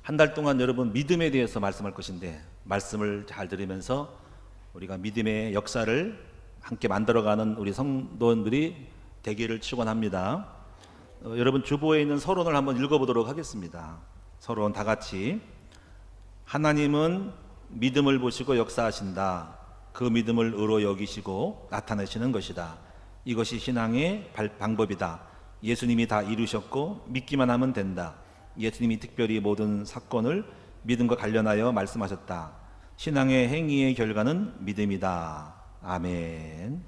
한 달 동안 여러분 믿음에 대해서 말씀할 것인데, 말씀을 잘 들으면서 우리가 믿음의 역사를 함께 만들어가는 우리 성도원들이 되기를 축원합니다. 여러분 주보에 있는 서론을 한번 읽어보도록 하겠습니다. 서론 다 같이. 하나님은 믿음을 보시고 역사하신다. 그 믿음을 의로 여기시고 나타내시는 것이다. 이것이 신앙의 방법이다. 예수님이 다 이루셨고 믿기만 하면 된다. 예수님이 특별히 모든 사건을 믿음과 관련하여 말씀하셨다. 신앙의 행위의 결과는 믿음이다. 아멘.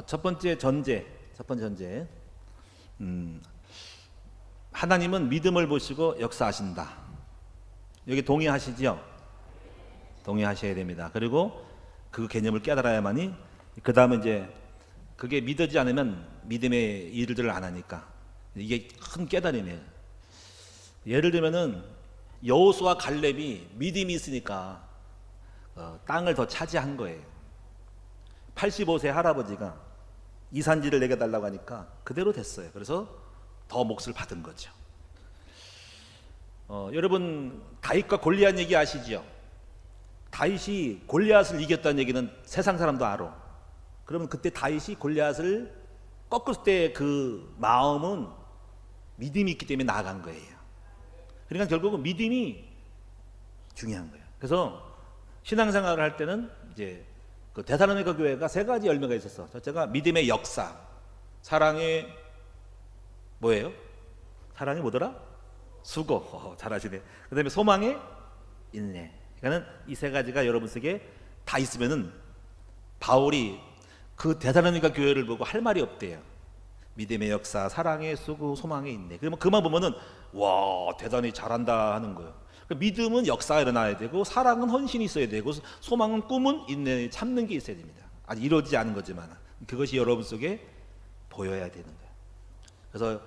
첫 번째 전제. 하나님은 믿음을 보시고 역사하신다. 여기 동의하시죠? 동의하셔야 됩니다. 그리고 그 개념을 깨달아야만이, 그 다음에 이제 그게 믿어지지 않으면 믿음의 일들을 안 하니까 이게 큰 깨달음이에요. 예를 들면은 여호수아 갈렙이 믿음이 있으니까 땅을 더 차지한 거예요. 85세 할아버지가 이산지를 내게 달라고 하니까 그대로 됐어요. 그래서 더 몫을 받은 거죠. 여러분 다윗과 골리앗 얘기 아시죠? 다윗이 골리앗을 이겼다는 얘기는 세상 사람도 알아. 그러면 그때 다윗이 골리앗을 꺾을 때 그 마음은 믿음이 있기 때문에 나아간 거예요. 그러니까 결국은 믿음이 중요한 거예요. 그래서 신앙생활을 할 때는 이제 그 데살로니가 교회가 세 가지 열매가 있었어. 첫째가 믿음의 역사, 사랑의 뭐예요? 사랑이 뭐더라? 수고. 잘하시네. 그 다음에 소망의 인내. 그러니까 이 세 가지가 여러분 속에 다 있으면은 바울이 그 데살로니가 교회를 보고 할 말이 없대요. 믿음의 역사, 사랑의 수고, 소망의 인내. 그러면 그만 보면은 와 대단히 잘한다 하는 거예요. 그러니까 믿음은 역사가 일어나야 되고, 사랑은 헌신이 있어야 되고, 소망은 꿈은 인내 참는 게 있어야 됩니다. 아직 이루어지지 않은 거지만 그것이 여러분 속에 보여야 되는 거예요. 그래서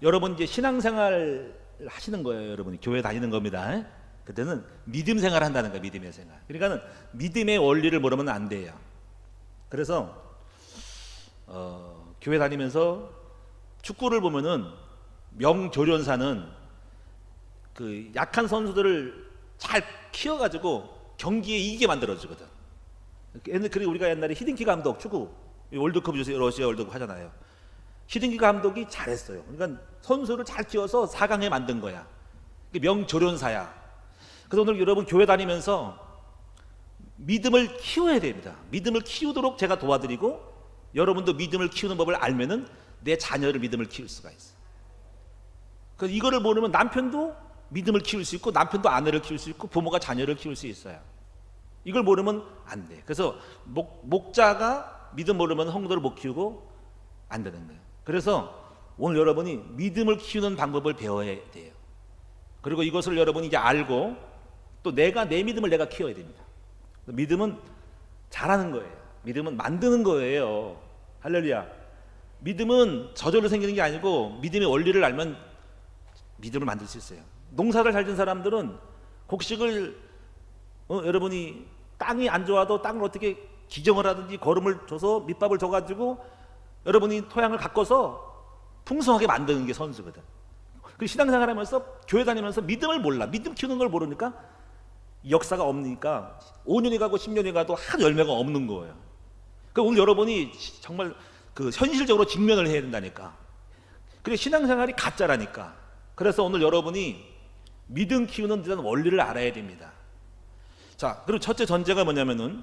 여러분 이제 신앙생활 하시는 거예요. 여러분이 교회 다니는 겁니다. 그때는 믿음 생활 한다는 거예요. 믿음의 생활. 그러니까는 믿음의 원리를 모르면 안 돼요. 그래서 교회 다니면서 축구를 보면은 명조련사는 그 약한 선수들을 잘 키워가지고 경기에 이기게 만들어주거든. 그리고 우리가 옛날에 히딩키 감독 축구 월드컵 요새 러시아 월드컵 하잖아요. 히딩키 감독이 잘했어요. 그러니까 선수를 잘 키워서 4강에 만든 거야. 명조련사야. 그래서 오늘 여러분 교회 다니면서 믿음을 키워야 됩니다. 믿음을 키우도록 제가 도와드리고, 여러분도 믿음을 키우는 법을 알면은 내 자녀를 믿음을 키울 수가 있어요. 그래서 이거를 모르면 남편도 믿음을 키울 수 있고, 남편도 아내를 키울 수 있고, 부모가 자녀를 키울 수 있어요. 이걸 모르면 안 돼. 그래서 목자가 믿음 모르면 성도를 못 키우고 안 되는 거예요. 그래서 오늘 여러분이 믿음을 키우는 방법을 배워야 돼요. 그리고 이것을 여러분이 이제 알고, 또 내 믿음을 내가 키워야 됩니다. 믿음은 잘하는 거예요. 믿음은 만드는 거예요. 할렐루야. 믿음은 저절로 생기는 게 아니고, 믿음의 원리를 알면 믿음을 만들 수 있어요. 농사를 잘 지은 사람들은 곡식을 여러분이 땅이 안 좋아도 땅을 어떻게 기정을 하든지 거름을 줘서 밑밥을 줘가지고 여러분이 토양을 가꿔서 풍성하게 만드는 게 선수거든. 그 신앙생활하면서 교회 다니면서 믿음을 몰라. 믿음 키우는 걸 모르니까 역사가 없으니까 5년이 가고 10년이 가도 한 열매가 없는 거예요. 그러니까 오늘 여러분이 정말 그 현실적으로 직면을 해야 된다니까. 그래 신앙생활이 가짜라니까. 그래서 오늘 여러분이 믿음 키우는 듯한 원리를 알아야 됩니다. 자, 그리고 첫째 전제가 뭐냐면은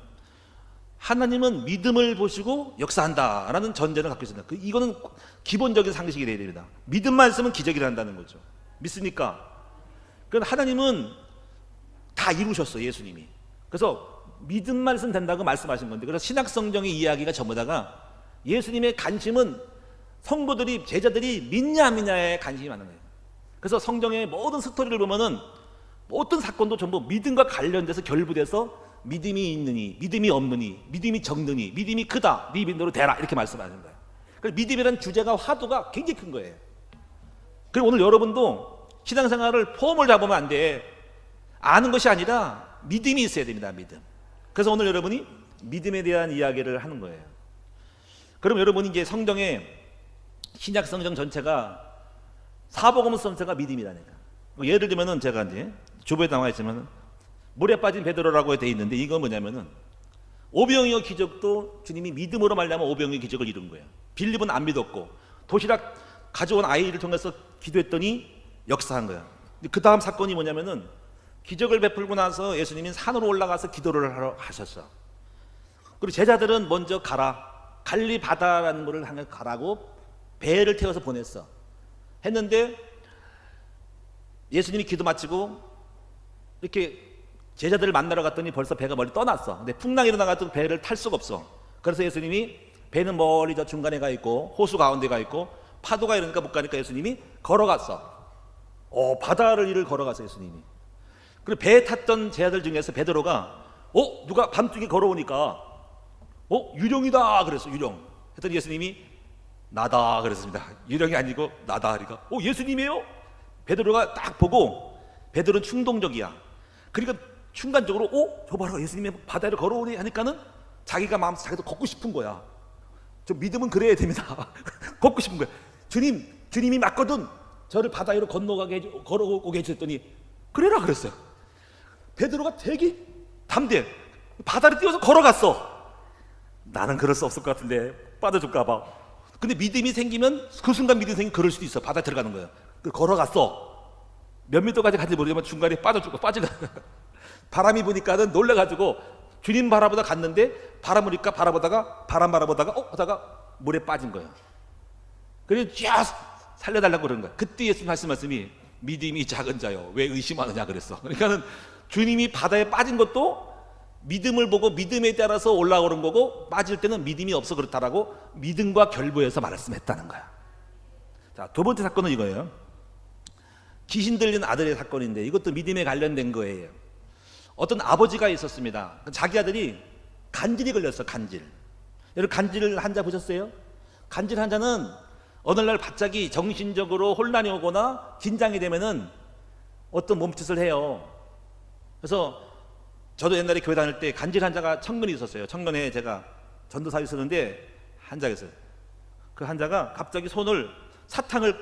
하나님은 믿음을 보시고 역사한다라는 전제를 갖고 있습니다. 이거는 기본적인 상식이 되어야 됩니다. 믿음만 있으면 기적이 일어난다는 거죠. 믿습니까? 그러니까 하나님은 다 이루셨어요. 예수님이. 그래서 믿음만 있으면 된다고 말씀하신 건데, 그래서 신약성경의 이야기가 전부 다가 예수님의 관심은 성도들이, 제자들이 믿냐 안 믿냐에 관심이 많은 거예요. 그래서 성경의 모든 스토리를 보면은 모든 사건도 전부 믿음과 관련돼서 결부돼서 믿음이 있느니, 믿음이 없느니, 믿음이 적느니, 믿음이 크다, 네 믿음대로 되라, 이렇게 말씀하시는 거예요. 그래서 믿음이라는 주제가 화두가 굉장히 큰 거예요. 그리고 오늘 여러분도 신앙생활을 폼을 잡으면 안 돼. 아는 것이 아니라 믿음이 있어야 됩니다. 믿음. 그래서 오늘 여러분이 믿음에 대한 이야기를 하는 거예요. 그럼 여러분이 이제 성경에 신약 성경 전체가 사복음 전체가 믿음이라니까. 예를 들면은 제가 이제 주보에 나와 있지만 물에 빠진 베드로라고 돼 있는데 이거 뭐냐면은 오병이어 기적도 주님이 믿음으로 말하면 오병이어 기적을 이룬 거예요. 빌립은 안 믿었고 도시락 가져온 아이를 통해서 기도했더니 역사한 거야. 그 다음 사건이 뭐냐면은 기적을 베풀고 나서 예수님이 산으로 올라가서 기도를 하러 하셨어. 그리고 제자들은 먼저 가라, 갈리 바다라는 것을 향해 가라고 배를 태워서 보냈어. 했는데 예수님이 기도 마치고 이렇게 제자들을 만나러 갔더니 벌써 배가 멀리 떠났어. 근데 풍랑이 일어나가지고 배를 탈 수가 없어. 그래서 예수님이 배는 멀리 저 중간에 가 있고 호수 가운데 가 있고 파도가 이러니까 못 가니까 예수님이 걸어갔어. 바다를 이를 걸어갔어 예수님이. 그리고 배에 탔던 제자들 중에서 베드로가 누가 밤중에 걸어오니까 유령이다 그랬어. 유령. 했더니 예수님이 나다 그랬습니다. 유령이 아니고 나다 하니까 예수님이에요? 베드로가 딱 보고, 베드로는 충동적이야. 그러니까 순간적으로 저 봐라 예수님이 바다를 걸어오니 하니까는 자기가 마음속 자기도 걷고 싶은 거야. 저 믿음은 그래야 됩니다. 걷고 싶은 거야. 주님이 맞거든. 저를 바다 위로 걸어오게 해주셨더니 그래라 그랬어요. 베드로가 되게 담대. 바다를 뛰어서 걸어갔어. 나는 그럴 수 없을 것 같은데 빠져줄까 봐. 근데 믿음이 생기면 그 순간 믿음이 생기면 그럴 수도 있어. 바다에 들어가는 거야. 걸어갔어. 몇 미터까지 간지 모르지만 중간에 빠져가. 바람이 부니까는 놀래가지고 주님 바라보다 갔는데 바람 부니까 바람 바라보다가 하다가 물에 빠진 거야. 그래서 쫙 살려달라고 그러는 거야. 그때 예수님 하신 말씀이 믿음이 작은 자요 왜 의심하느냐 그랬어. 그러니까는 주님이 바다에 빠진 것도 믿음을 보고 믿음에 따라서 올라오는 거고 빠질 때는 믿음이 없어 그렇다라고 믿음과 결부해서 말씀했다는 거야. 자, 두 번째 사건은 이거예요. 귀신 들린 아들의 사건인데 이것도 믿음에 관련된 거예요. 어떤 아버지가 있었습니다. 자기 아들이 간질이 걸렸어. 간질. 여러분 간질 환자 보셨어요? 간질 환자는 어느 날 갑자기 정신적으로 혼란이 오거나 긴장이 되면은 어떤 몸짓을 해요. 그래서 저도 옛날에 교회 다닐 때 간질 환자가 청년이 있었어요. 청년에 제가 전도사에 있었는데 환자가 있어요. 그 환자가 갑자기 손을 사탕을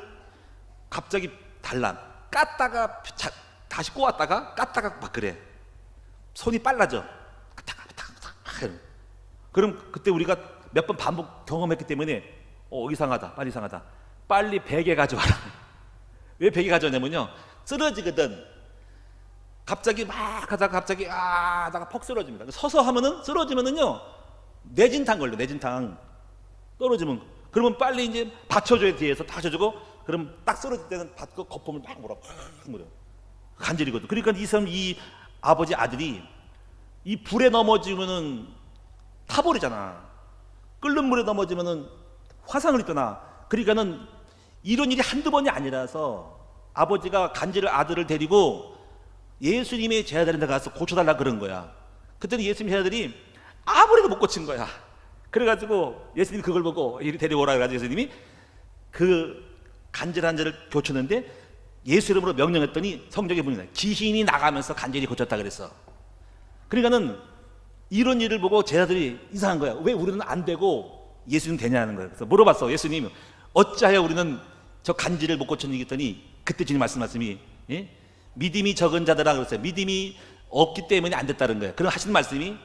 갑자기 깠다가 다시 꼬았다가 깠다가 막 그래. 손이 빨라져. 그럼 그때 우리가 몇 번 반복 경험했기 때문에 이상하다, 빨리 이상하다. 빨리 베개 가져와라. 왜 베개 가져오냐면요, 쓰러지거든. 갑자기 막 하다가 갑자기 하다가 퍽 쓰러집니다. 서서 하면은 쓰러지면은요 뇌진탕 걸려. 뇌진탕 떨어지면 그러면 빨리 이제 받쳐줘야 뒤에서 다 받쳐주고 그럼 딱 쓰러질 때는 받고 거품을 막 물어. 간질이거든. 그러니까 이 아버지 아들이 이 불에 넘어지면은 타버리잖아. 끓는 물에 넘어지면은 화상을 입거나. 그러니까는 이런 일이 한두 번이 아니라서 아버지가 간질을 아들을 데리고 예수님의 제자들한테 가서 고쳐달라 그런 거야. 그때는 예수님 제자들이 아무래도 못 고친 거야. 그래가지고 예수님이 그걸 보고 이리 데려오라 그래가지고 예수님이 그 간질한 자를 고쳤는데 예수 이름으로 명령했더니 성경에 보면 귀신이 나가면서 간질이 고쳤다 그랬어. 그러니까는 이런 일을 보고 제자들이 이상한 거야. 왜 우리는 안 되고 예수님 되냐는 거야. 그래서 물어봤어. 예수님 어찌하여 우리는 저 간질을 못 고쳤니 했더니 그때 주님 말씀이 믿음이 적은 자들아 그랬어요. 믿음이 없기 때문에 안 됐다는 거예요. 그럼 하시는 말씀이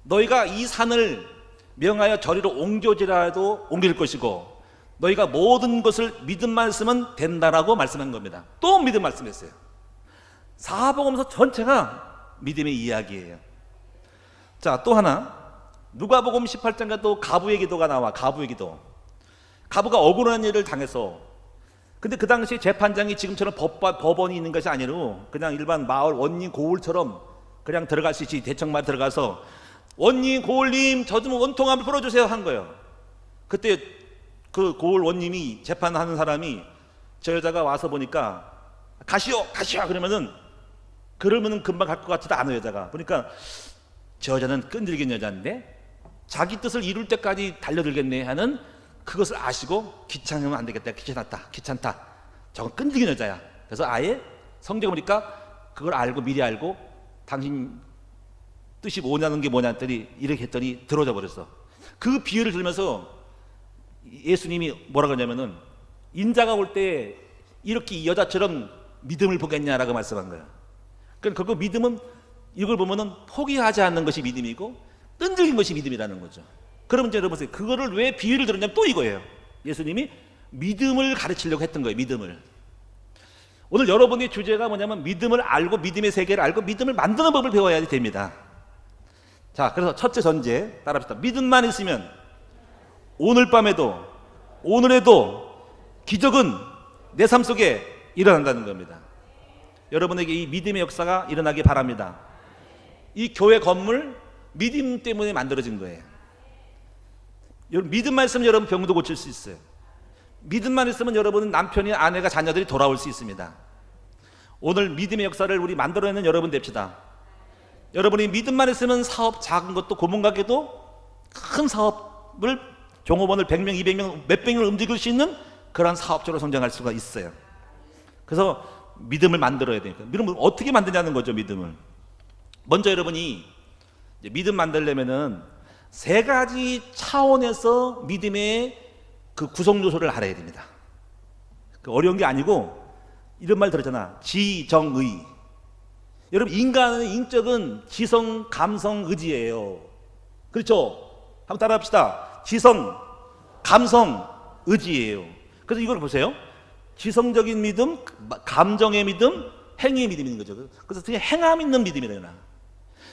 너희가 이 산을 명하여 저리로 옮겨지라도 옮길 것이고 너희가 모든 것을 믿음만 쓰면 된다라고 말씀한 겁니다. 또 믿음 말씀했어요. 사복음서 전체가 믿음의 이야기예요. 자, 또 하나 누가복음 18장과 또 가부의 기도가 나와. 가부의 기도. 가부가 억울한 일을 당해서, 근데 그 당시 재판장이 지금처럼 법원이 있는 것이 아니고 그냥 일반 마을 원님 고을처럼 그냥 들어갈 수 있지. 대청마을 들어가서 원님 고을님 저 좀 원통 한번 풀어주세요 한 거예요. 그때 그 고을 원님이 재판하는 사람이 저 여자가 와서 보니까 가시오 그러면은 금방 갈 것 같지도 않은 여자가 보니까 저 여자는 끈질긴 여자인데 자기 뜻을 이룰 때까지 달려들겠네 하는 그것을 아시고 귀찮으면 안 되겠다. 귀찮다. 저건 끈질긴 여자야. 그래서 아예 성경에 보니까 그걸 알고 미리 알고 당신 뜻이 뭐냐는 게 뭐냐 했더니 이렇게 했더니 들어져 버렸어. 그 비유를 들으면서 예수님이 뭐라 그러냐면은 인자가 올 때 이렇게 이 여자처럼 믿음을 보겠냐라고 말씀한 거예요. 그러니까 그 믿음은 이걸 보면은 포기하지 않는 것이 믿음이고 끈질긴 것이 믿음이라는 거죠. 그러면 이제 여러분 보세요. 그거를 왜 비유를 들었냐면 또 이거예요. 예수님이 믿음을 가르치려고 했던 거예요. 믿음을. 오늘 여러분의 주제가 뭐냐면 믿음을 알고 믿음의 세계를 알고 믿음을 만드는 법을 배워야 됩니다. 자, 그래서 첫째 전제 따라합시다. 믿음만 있으면 오늘 밤에도 오늘에도 기적은 내 삶 속에 일어난다는 겁니다. 여러분에게 이 믿음의 역사가 일어나기 바랍니다. 이 교회 건물 믿음 때문에 만들어진 거예요. 여러분 믿음만 있으면 여러분 병도 고칠 수 있어요. 믿음만 있으면 여러분은 남편이 아내가 자녀들이 돌아올 수 있습니다. 오늘 믿음의 역사를 우리 만들어내는 여러분 됩시다. 여러분이 믿음만 있으면 사업 작은 것도 고문가게도 큰 사업을 종업원을 100명, 200명, 몇백 명을 움직일 수 있는 그런 사업적으로 성장할 수가 있어요. 그래서 믿음을 만들어야 되니까. 믿음을 어떻게 만드냐는 거죠. 믿음을 먼저 여러분이 이제 믿음 만들려면은 세 가지 차원에서 믿음의 그 구성 요소를 알아야 됩니다. 그 어려운 게 아니고 이런 말 들었잖아. 지정의. 여러분 인간의 인격은 지성, 감성, 의지예요. 그렇죠? 한번 따라합시다. 지성, 감성, 의지예요. 그래서 이걸 보세요. 지성적인 믿음, 감정의 믿음, 행위의 믿음이 있는 거죠. 그래서 되게 행함 있는 믿음이래요.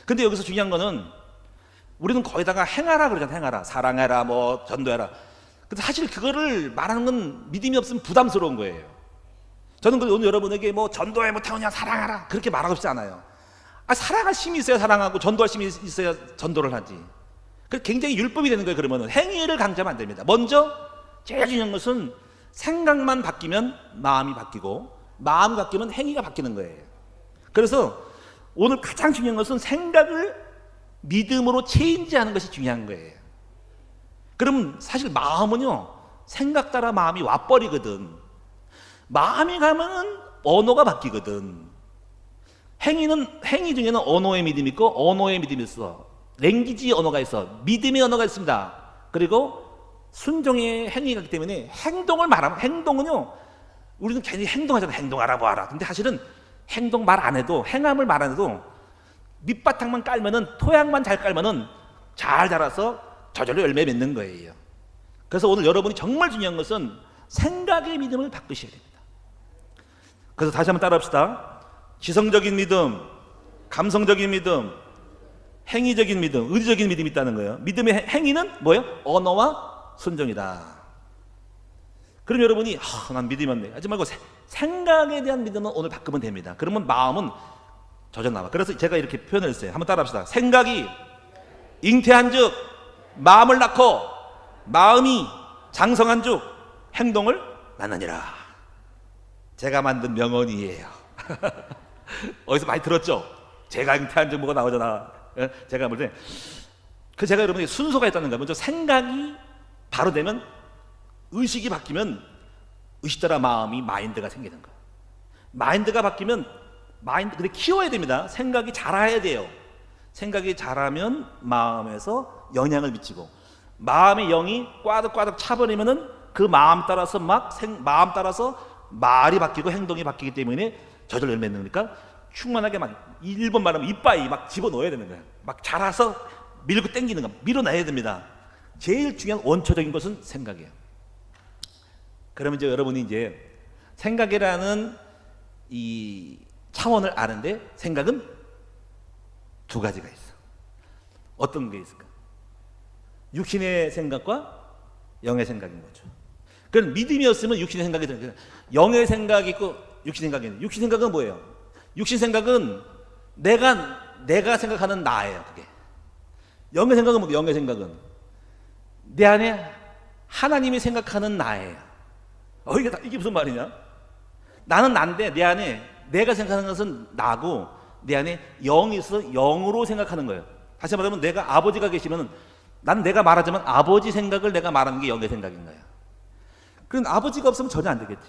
근데 여기서 중요한 거는 우리는 거기다가 행하라 그러잖아. 행하라. 사랑해라, 뭐 전도해라. 근데 사실 그거를 말하는 건 믿음이 없으면 부담스러운 거예요. 저는 오늘 여러분에게 뭐 전도해 못하느냐 사랑하라 그렇게 말하고 싶지 않아요. 사랑할 힘이 있어야 사랑하고 전도할 힘이 있어야 전도를 하지. 그 굉장히 율법이 되는 거예요. 그러면 행위를 강조하면 안 됩니다. 먼저 제일 중요한 것은 생각만 바뀌면 마음이 바뀌고 마음이 바뀌면 행위가 바뀌는 거예요. 그래서 오늘 가장 중요한 것은 생각을 믿음으로 체인지하는 것이 중요한 거예요. 그럼 사실 마음은요 생각 따라 마음이 와버리거든. 마음이 가면은 언어가 바뀌거든. 행위 중에는 언어의 믿음이 있고 언어의 믿음이 있어. 랭귀지 언어가 있어. 믿음의 언어가 있습니다. 그리고 순종의 행위가 있기 때문에 행동을 말하면 행동은요 우리는 괜히 행동하잖아. 행동하라 뭐하라. 근데 사실은 행동 말 안 해도 행함을 말 안 해도 밑바탕만 깔면은 토양만 잘 깔면은 잘 자라서 저절로 열매 맺는 거예요. 그래서 오늘 여러분이 정말 중요한 것은 생각의 믿음을 바꾸셔야 됩니다. 그래서 다시 한번 따라합시다. 지성적인 믿음, 감성적인 믿음, 행위적인 믿음, 의지적인 믿음이 있다는 거예요. 믿음의 행위는 뭐예요? 언어와 순종이다. 그럼 여러분이 난 믿음이 없네 하지 말고 생각에 대한 믿음은 오늘 바꾸면 됩니다. 그러면 마음은 저절 나와. 그래서 제가 이렇게 표현을 했어요. 한번 따라합시다. 생각이 잉태한 즉 마음을 낳고 마음이 장성한 즉 행동을 낳느니라. 제가 만든 명언이에요. 어디서 많이 들었죠? 제가 잉태한 즉 뭐가 나오잖아. 제가 볼 때 제가 여러분에게 순서가 있다는 거예요. 먼저 생각이 바로 되면 의식이 바뀌면 의식 따라 마음이 마인드가 생기는 거예요. 마인드가 바뀌면 근데 키워야 됩니다. 생각이 자라야 돼요. 생각이 자라면 마음에서 영향을 미치고 마음의 영이 꽈득꽈득 차버리면은 그 마음 따라서 마음 따라서 말이 바뀌고 행동이 바뀌기 때문에 저절로 열매 맺는 거니까 충만하게 막 1번 말하면 이빠이 막 집어넣어야 되는 거예요. 막 자라서 밀고 당기는 거 밀어내야 됩니다. 제일 중요한 원초적인 것은 생각이에요. 그러면 이제 여러분이 이제 생각이라는 이 차원을 아는데 생각은 두 가지가 있어. 어떤 게 있을까? 육신의 생각과 영의 생각인 거죠. 그럼 믿음이 없으면 육신의 생각이 들어요. 영의 생각이 있고 육신 생각이 있는. 육신 생각은 뭐예요? 육신 생각은 내가 생각하는 나예요. 그게. 영의 생각은 뭐예요? 영의 생각은 내 안에 하나님이 생각하는 나예요. 이게 무슨 말이냐? 나는 난데 내 안에 내가 생각하는 것은 나고 내 안에 영이 있어서 영으로 생각하는 거예요. 다시 말하면 내가 아버지가 계시면 난 내가 말하자면 아버지 생각을 내가 말하는 게 영의 생각인 거예요. 그럼 아버지가 없으면 전혀 안 되겠지.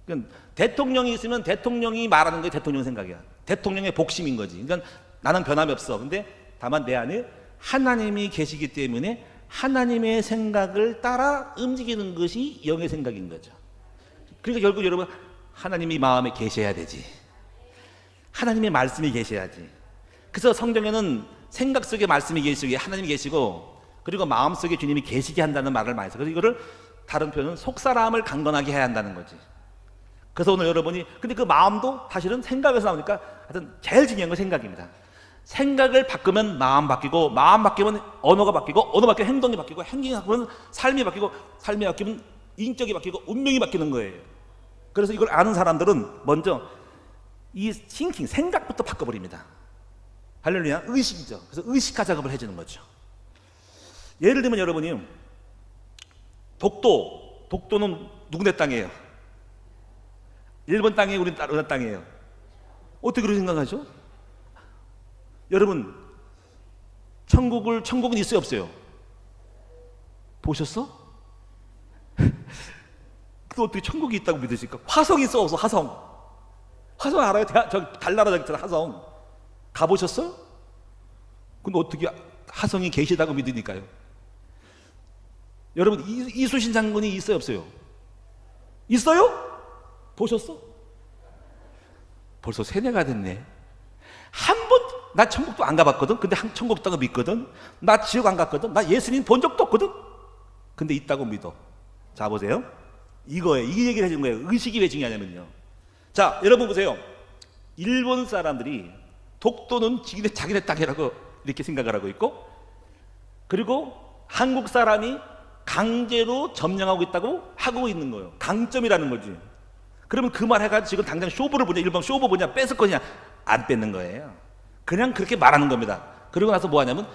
그럼 대통령이 있으면 대통령이 말하는 게 대통령 생각이야. 대통령의 복심인 거지. 그러니까 나는 변함이 없어. 근데 다만 내 안에 하나님이 계시기 때문에 하나님의 생각을 따라 움직이는 것이 영의 생각인 거죠. 그러니까 결국 여러분 하나님이 마음에 계셔야 되지. 하나님의 말씀이 계셔야지. 그래서 성경에는 생각 속에 말씀이 계시고 하나님이 계시고 그리고 마음 속에 주님이 계시게 한다는 말을 많이 써요. 그래서 이거를 다른 표현은 속사람을 강건하게 해야 한다는 거지. 그래서 오늘 여러분이 근데 그 마음도 사실은 생각에서 나오니까 하여튼 제일 중요한 건 생각입니다. 생각을 바꾸면 마음 바뀌고 마음 바뀌면 언어가 바뀌고 언어 바뀌면 행동이 바뀌고 행동이 바뀌면 삶이 바뀌고 삶이 바뀌면 인격이 바뀌고 운명이 바뀌는 거예요. 그래서 이걸 아는 사람들은 먼저 이 싱킹 생각부터 바꿔버립니다. 할렐루야. 의식이죠. 그래서 의식화 작업을 해주는 거죠. 예를 들면 여러분이 독도는 누구네 땅이에요? 일본 땅이에요? 우리 땅이에요? 어떻게 그렇게 생각하죠? 여러분 천국은 있어요 없어요? 보셨어? 또 어떻게 천국이 있다고 믿으실까? 화성이 있어 없어? 화성 알아요? 달나라 저기 있잖아. 화성 가보셨어요? 근데 어떻게 화성이 계시다고 믿으니까요? 여러분 이순신 장군이 있어요 없어요? 있어요? 보셨어? 벌써 세뇌가 됐네. 나 천국도 안 가봤거든. 근데 천국 있다고 믿거든. 나 지옥 안 갔거든. 나 예수님 본 적도 없거든. 근데 있다고 믿어. 자 보세요. 이거예요. 이 얘기를 해준 거예요. 의식이 왜 중요하냐면요. 자 여러분 보세요. 일본 사람들이 독도는 자기네 땅이라고 이렇게 생각을 하고 있고, 그리고 한국 사람이 강제로 점령하고 있다고 하고 있는 거예요. 강점이라는 거지. 그러면 그 말 해가지고 지금 당장 쇼부를 보냐, 일본 쇼부 보냐, 뺏을 거냐? 안 뺏는 거예요. 그냥 그렇게 말하는 겁니다. 그러고 나서 뭐 하냐면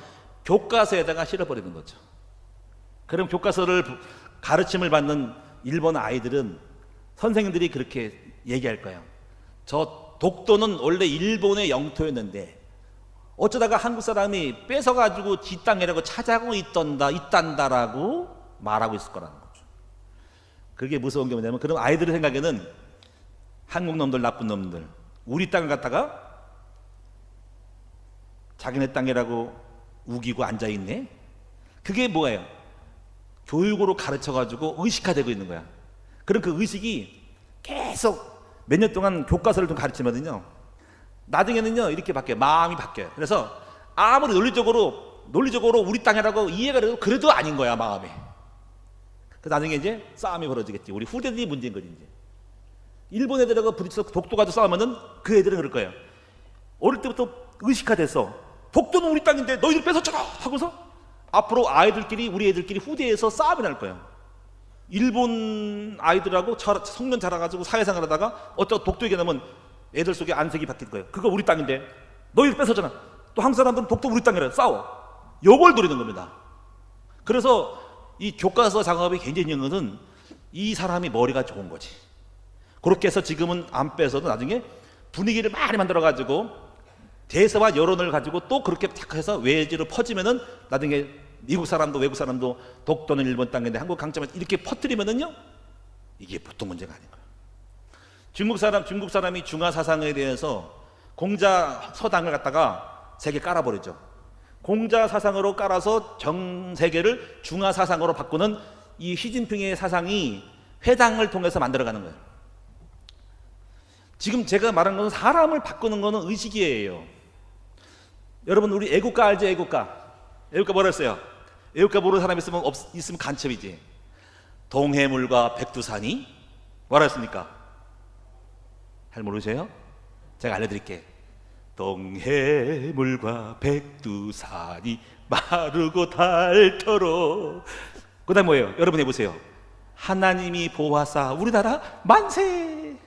교과서에다가 실어버리는 거죠. 그럼 교과서를 가르침을 받는 일본 아이들은 선생님들이 그렇게 얘기할 거예요. 저 독도는 원래 일본의 영토였는데 어쩌다가 한국 사람이 뺏어가지고 지 땅이라고 찾아가고 있단다라고 말하고 있을 거라는 거죠. 그게 무서운 게 뭐냐면, 그럼 아이들의 생각에는 한국 놈들, 나쁜 놈들, 우리 땅을 갖다가 자기네 땅이라고 우기고 앉아있네? 그게 뭐예요? 교육으로 가르쳐가지고 의식화되고 있는 거야. 그럼 그 의식이 계속 몇 년 동안 교과서를 좀 가르치면요, 나중에는요 이렇게 바뀌어요. 마음이 바뀌어요. 그래서 아무리 논리적으로 우리 땅이라고 이해가 돼도 그래도 아닌 거야, 마음이. 그 나중에 이제 싸움이 벌어지겠지. 우리 후대들이 문제인 거지. 이제 일본 애들하고 부딪혀서 독도 가지고 싸우면은 그 애들은 그럴 거예요. 어릴 때부터 의식화돼서 독도는 우리 땅인데 너희들 뺏었잖아 하고서 앞으로 우리 애들끼리 후대에서 싸움이 날 거예요. 일본 아이들하고 성년 자라가지고 사회생활 하다가 어쩌다 독도 얘기하면 애들 속에 안색이 바뀔 거예요. 그거 우리 땅인데 너희들 뺏었잖아. 또 한국 사람들은 독도 우리 땅이라 싸워. 요걸 노리는 겁니다. 그래서 이 교과서 작업이 굉장히 중요한 것은 이 사람이 머리가 좋은 거지. 그렇게 해서 지금은 안 뺏어도 나중에 분위기를 많이 만들어가지고 대세와 여론을 가지고 또 그렇게 해서 외지로 퍼지면은 나중에 미국 사람도 외국 사람도 독도는 일본 땅인데 한국 강점에 이렇게 퍼뜨리면은요, 이게 보통 문제가 아닌 거예요. 중국 사람이 중화 사상에 대해서 공자 서당을 갖다가 세계 깔아버리죠. 공자 사상으로 깔아서 전 세계를 중화 사상으로 바꾸는 이 시진핑의 사상이 회당을 통해서 만들어가는 거예요. 지금 제가 말한 것은 사람을 바꾸는 것은 의식이에요. 여러분 우리 애국가 알죠? 애국가 뭐라 했어요? 애국가 모르는 사람 있으면 간첩이지. 동해물과 백두산이 뭐라 했습니까? 잘 모르세요? 제가 알려드릴게. 동해물과 백두산이 마르고 닳도록. 그 다음 뭐예요? 여러분 해보세요. 하나님이 보아사 우리나라 만세.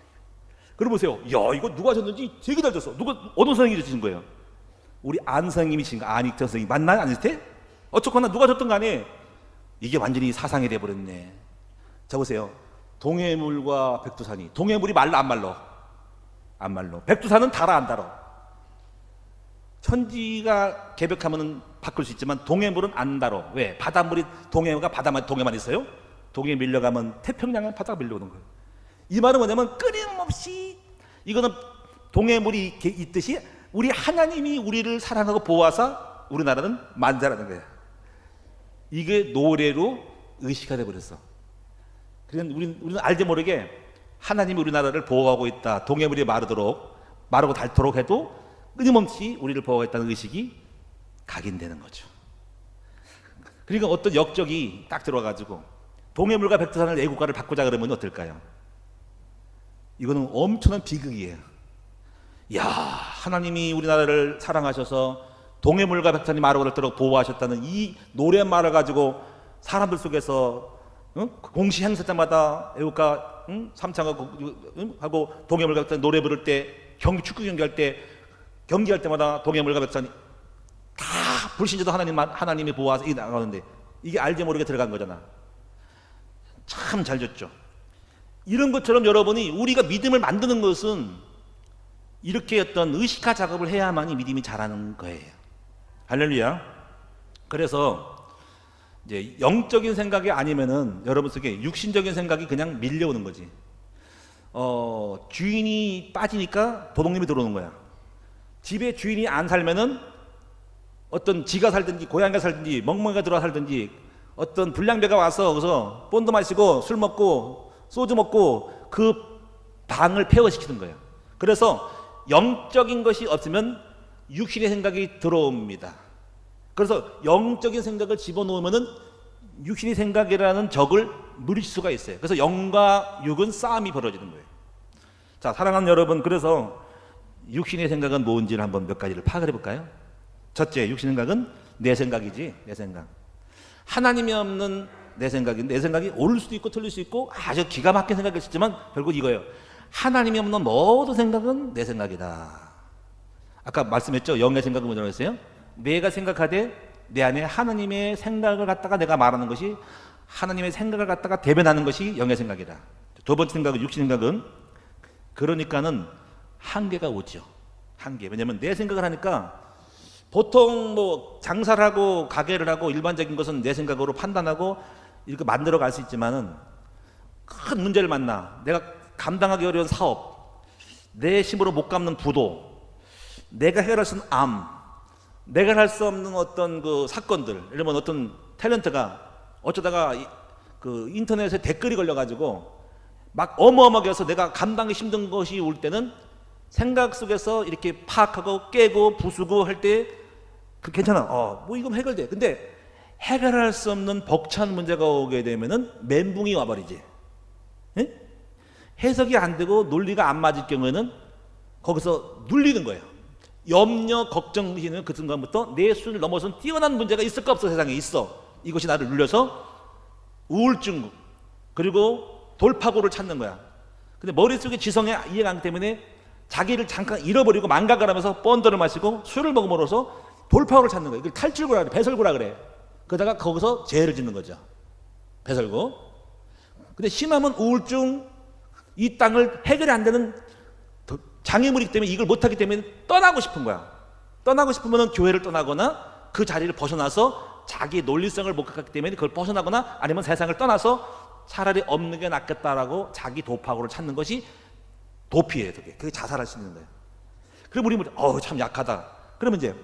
그럼 보세요. 야, 이거 누가 하셨는지 되게 잘 졌어. 어느 선생님이 주신 거예요? 우리 안 선생님이 주신 거. 안익태 선생님 맞나요? 아니세요? 어쨌거나 누가 줬던 간에 이게 완전히 사상이 돼버렸네. 자 보세요. 동해물과 백두산이, 동해물이 말라 안 말라? 안 말라. 백두산은 달아 안 달아? 천지가 개벽하면 바꿀 수 있지만 동해물은 안 달아. 왜? 바닷물이 동해만 있어요? 동해 밀려가면 태평양은 바다가 밀려오는 거예요. 이 말은 뭐냐면 끊임없이 이거는 동해물이 있듯이 우리 하나님이 우리를 사랑하고 보호하사 우리나라는 만세라는 거예요. 이게 노래로 의식화돼 버렸어. 그러니까 우리는 알지 모르게 하나님이 우리나라를 보호하고 있다. 동해물이 마르고 닳도록 해도 끊임없이 우리를 보호하겠다는 의식이 각인되는 거죠. 그러니까 어떤 역적이 딱 들어와가지고 동해물과 백두산을 애국가를 바꾸자 그러면 어떨까요? 이거는 엄청난 비극이에요. 야, 하나님이 우리나라를 사랑하셔서 동해물과 백두산이 마르고 닳도록 보호하셨다는 이 노랫말을 가지고 사람들 속에서 공시 행사 때마다 애국가 삼창하고 동해물과 백두산 노래 부를 때 축구 경기할 때마다 동해물과 백두산이 다 불신자도 하나님이 보호하서 이게 나가는데 이게 알게 모르게 들어간 거잖아. 참 잘 졌죠. 이런 것처럼 여러분이 우리가 믿음을 만드는 것은 이렇게 어떤 의식화 작업을 해야만이 믿음이 자라는 거예요. 할렐루야. 그래서 이제 영적인 생각이 아니면은 여러분 속에 육신적인 생각이 그냥 밀려오는 거지. 주인이 빠지니까 도둑님이 들어오는 거야. 집에 주인이 안 살면은 어떤 지가 살든지 고양이가 살든지 멍멍이가 들어와 살든지 어떤 불량배가 와서 거기서 본드 마시고 술 먹고 소주 먹고 그 방을 폐허시키는 거예요. 그래서 영적인 것이 없으면 육신의 생각이 들어옵니다. 그래서 영적인 생각을 집어넣으면은 육신의 생각이라는 적을 물리칠 수가 있어요. 그래서 영과 육은 싸움이 벌어지는 거예요. 자, 사랑하는 여러분, 그래서 육신의 생각은 뭔지를 한번 몇 가지를 파악을 해볼까요? 첫째, 육신의 생각은 내 생각이지, 내 생각. 하나님이 없는 내 생각인데, 내 생각이 옳을 수도 있고 틀릴 수 있고 아주 기가 막힌 생각일 수 있지만 결국 이거예요. 하나님이 없는 모든 생각은 내 생각이다. 아까 말씀했죠? 영의 생각은 뭐라고 했어요? 내가 생각하되 내 안에 하나님의 생각을 갖다가 내가 말하는 것이, 하나님의 생각을 갖다가 대변하는 것이 영의 생각이다. 두 번째 생각은, 육신 생각은, 그러니까는 한계가 오죠. 한계. 왜냐면 내 생각을 하니까 보통 뭐 장사를 하고 가게를 하고 일반적인 것은 내 생각으로 판단하고 이렇게 만들어 갈 수 있지만은 큰 문제를 만나, 내가 감당하기 어려운 사업, 내 힘으로 못 갚는 부도, 내가 해결할 수 없는 암, 내가 할 수 없는 어떤 그 사건들, 이러면 어떤 탤런트가 어쩌다가 그 인터넷에 댓글이 걸려가지고 막 어마어마하게 해서 내가 감당이 힘든 것이 올 때는 생각 속에서 이렇게 파악하고 깨고 부수고 할 때 그 괜찮아. 뭐 이건 해결돼. 근데 해결할 수 없는 벅찬 문제가 오게 되면은 멘붕이 와버리지. 예? 해석이 안 되고 논리가 안 맞을 경우에는 거기서 눌리는 거예요. 염려, 걱정, 의심은 그 순간부터 내 수준을 넘어선 뛰어난 문제가 있을까 없어? 세상에 있어. 이것이 나를 눌려서 우울증 그리고 돌파구를 찾는 거야. 근데 머릿속에 지성에 이해가 안 되기 때문에 자기를 잠깐 잃어버리고 망각을 하면서 뻔더를 마시고 술을 먹음으로써 돌파구를 찾는 거예요. 이걸 탈출구라 그래. 배설구라 그래. 그러다가 거기서 죄를 짓는 거죠. 배설구. 근데 심하면 우울증, 이 땅을 해결이 안 되는 장애물이기 때문에 이걸 못하기 때문에 떠나고 싶은 거야. 떠나고 싶으면 교회를 떠나거나 그 자리를 벗어나서 자기 논리성을 못 갖기 때문에 그걸 벗어나거나 아니면 세상을 떠나서 차라리 없는 게 낫겠다라고 자기 도파구를 찾는 것이 도피예요. 그게 자살할 수 있는 거예요. 그럼 우리 참 약하다. 그러면 이제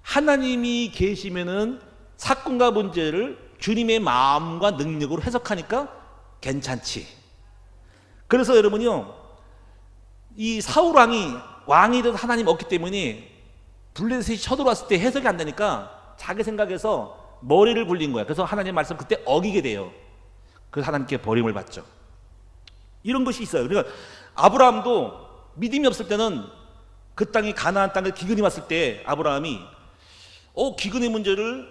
하나님이 계시면은 사건과 문제를 주님의 마음과 능력으로 해석하니까 괜찮지. 그래서 여러분이요, 이 사울 왕이 돼도 하나님 없기 때문에 블레셋이 쳐들어왔을 때 해석이 안 되니까 자기 생각에서 머리를 굴린 거야. 그래서 하나님 말씀 그때 어기게 돼요. 그래서 하나님께 버림을 받죠. 이런 것이 있어요. 그러니까 아브라함도 믿음이 없을 때는 그 땅이 가나안 땅에 기근이 왔을 때 아브라함이 기근의 문제를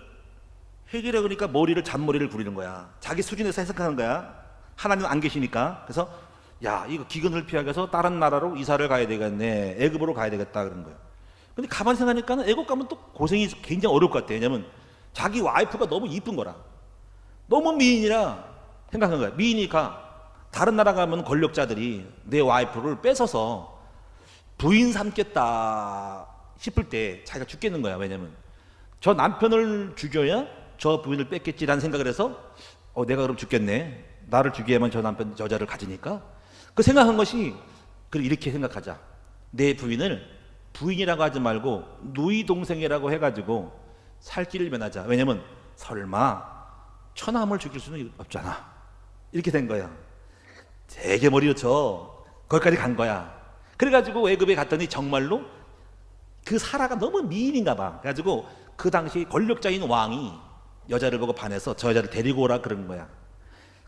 해결해 그러니까 잔머리를 굴리는 거야. 자기 수준에서 해석하는 거야. 하나님은 안 계시니까. 그래서 야, 이거 기근을 피하기 위해서 다른 나라로 이사를 가야 되겠네. 애굽으로 가야 되겠다 그런 거예요. 근데 가만히 생각하니까는 애굽 가면 또 고생이 굉장히 어려울 것 같아요. 왜냐면 자기 와이프가 너무 이쁜 거라. 너무 미인이라 생각한 거야. 미인이니까 다른 나라 가면 권력자들이 내 와이프를 뺏어서 부인 삼겠다 싶을 때 자기가 죽겠는 거야. 왜냐면 저 남편을 죽여야 저 부인을 뺏겠지라는 생각을 해서 내가 그럼 죽겠네. 나를 죽여야만 저 남편 여자를 가지니까 그 생각한 것이 이렇게 생각하자. 내 부인을 부인이라고 하지 말고 누이 동생이라고 해가지고 살 길을 면하자. 왜냐면 설마 처남을 죽일 수는 없잖아. 이렇게 된 거야. 되게 머리였죠. 거기까지 간 거야. 그래가지고 애굽에 갔더니 정말로 그 사라가 너무 미인인가 봐. 그래가지고 그 당시 권력자인 왕이 여자를 보고 반해서 저 여자를 데리고 오라 그런 거야.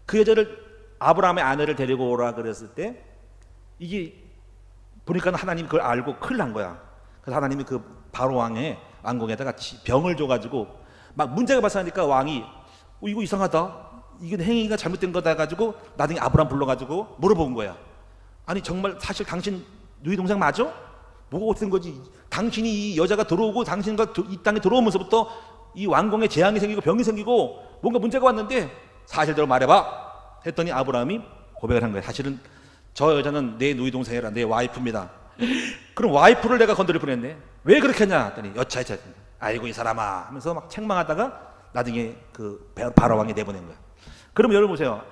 그 여자를 아브라함의 아내를 데리고 오라 그랬을 때 이게 보니까 하나님이 그걸 알고 큰일 난 거야. 그래서 하나님이 그 바로 왕의 왕궁에다가 병을 줘가지고 막 문제가 발생하니까 왕이 이거 이상하다. 이게 행위가 잘못된 거다 해가지고 나중에 아브라함 불러가지고 물어본 거야. 아니 정말 사실 당신 누이 동생 맞아? 뭐가 어떻게 된 거지? 당신이 이 여자가 들어오고 당신과 이 땅에 들어오면서부터 이 왕궁에 재앙이 생기고 병이 생기고 뭔가 문제가 왔는데 사실대로 말해봐 했더니 아브라함이 고백을 한 거야. 사실은 저 여자는 내 누이 동생이라 내 와이프입니다. 그럼 와이프를 내가 건드릴 뻔했네. 왜 그렇게 했냐 했더니 여차여차 아이고 이 사람아 하면서 막 책망하다가 나중에 그 바로 왕이 내보낸 거야. 그럼 여러분 보세요.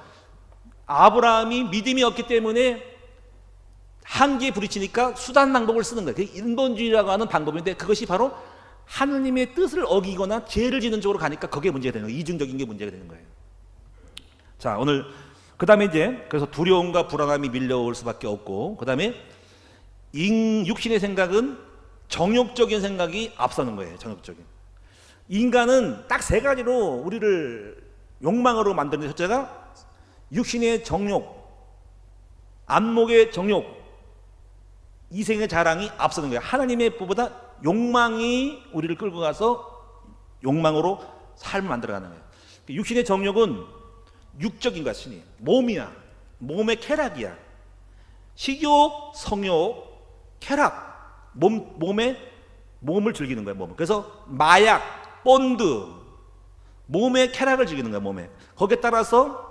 아브라함이 믿음이 없기 때문에 한계에 부딪히니까 수단 방법을 쓰는 거예요. 그게 인본주의라고 하는 방법인데 그것이 바로 하느님의 뜻을 어기거나 죄를 짓는 쪽으로 가니까 그게 문제가 되는 거예요. 이중적인 게 문제가 되는 거예요. 자, 오늘 그 다음에 이제 그래서 두려움과 불안함이 밀려올 수밖에 없고 그 다음에 육신의 생각은 정욕적인 생각이 앞서는 거예요. 정욕적인. 인간은 딱 세 가지로 우리를 욕망으로 만드는 첫째가 육신의 정욕, 안목의 정욕, 이생의 자랑이 앞서는 거예요. 하나님의 법보다 욕망이 우리를 끌고 가서 욕망으로 삶을 만들어가는 거예요. 육신의 정욕은 육적인 것이니 몸이야, 몸의 쾌락이야. 식욕, 성욕, 쾌락, 몸을 즐기는 거예요. 몸을. 그래서 마약, 본드, 몸의 쾌락을 즐기는 거예요. 몸에. 거기에 따라서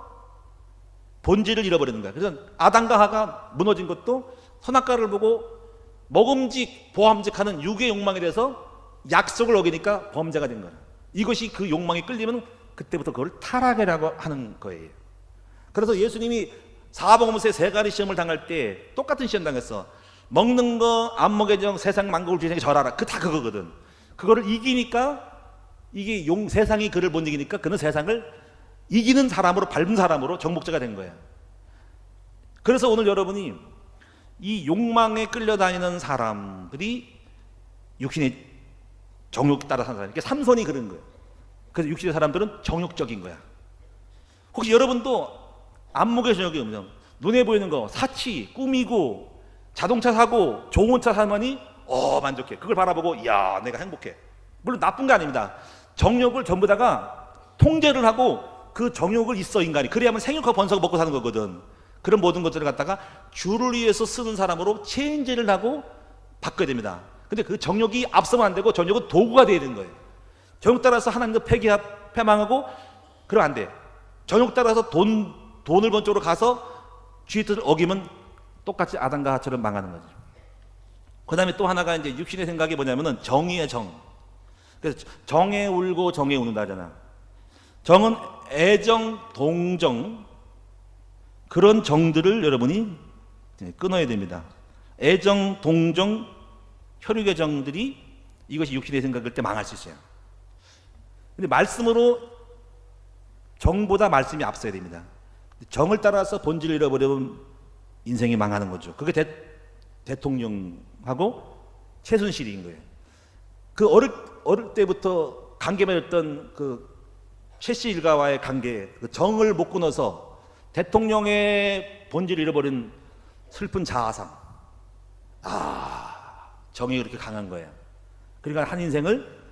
본질을 잃어버리는 거야. 그래서 아담과 하가 무너진 것도 선악과를 보고 먹음직, 보암직하는 육의 욕망에 대해서 약속을 어기니까 범죄가 된 거야. 이것이 그 욕망에 끌리면 그때부터 그걸 타락이라고 하는 거예요. 그래서 예수님이 사복음서의 세 가지 시험을 당할 때 똑같은 시험 당했어. 먹는 거, 안목의 정, 세상 만국을 주시는 게 절하라. 다 그거거든. 그거를 이기니까 이게 세상이 그를 못 이기니까 그는 세상을 이기는 사람으로 밟은 사람으로 정복자가 된 거예요. 그래서 오늘 여러분이 이 욕망에 끌려다니는 사람들이 육신의 정욕에 따라 사는 사람. 그러니까 삼손이 그런 거예요. 그래서 육신의 사람들은 정욕적인 거야. 혹시 여러분도 안목의 정욕이 없냐? 눈에 보이는 거, 사치, 꾸미고, 자동차 사고, 좋은 차 사면이 만족해. 그걸 바라보고 이야 내가 행복해. 물론 나쁜 게 아닙니다. 정욕을 전부 다가 통제를 하고 그 정욕을 있어 인간이. 그래야만 생육하고 번성하고 먹고 사는 거거든. 그런 모든 것들을 갖다가 주를 위해서 쓰는 사람으로 체인지를 하고 바꿔야 됩니다. 근데 그 정욕이 앞서면 안 되고 정욕은 도구가 돼야 되는 거예요. 정욕 따라서 하나님도 패망하고 그러면 안 돼. 정욕 따라서 돈을 번 쪽으로 가서 주의 뜻을 어기면 똑같이 아담과 하처럼 망하는 거죠. 그 다음에 또 하나가 이제 육신의 생각이 뭐냐면은 정의의 정. 그래서 정에 울고 정에 우는다 하잖아. 정은 애정, 동정, 그런 정들을 여러분이 끊어야 됩니다. 애정, 동정, 혈육의 정들이 이것이 육신의 생각일 때 망할 수 있어요. 근데 말씀으로 정보다 말씀이 앞서야 됩니다. 정을 따라서 본질을 잃어버리면 인생이 망하는 거죠. 그게 대통령하고 최순실인 거예요. 그 어릴 때부터 관계 맺었던 그 최씨 일가와의 관계, 그 정을 못 끊어서 대통령의 본질을 잃어버린 슬픈 자아상. 정이 그렇게 강한 거예요. 그러니까 한 인생을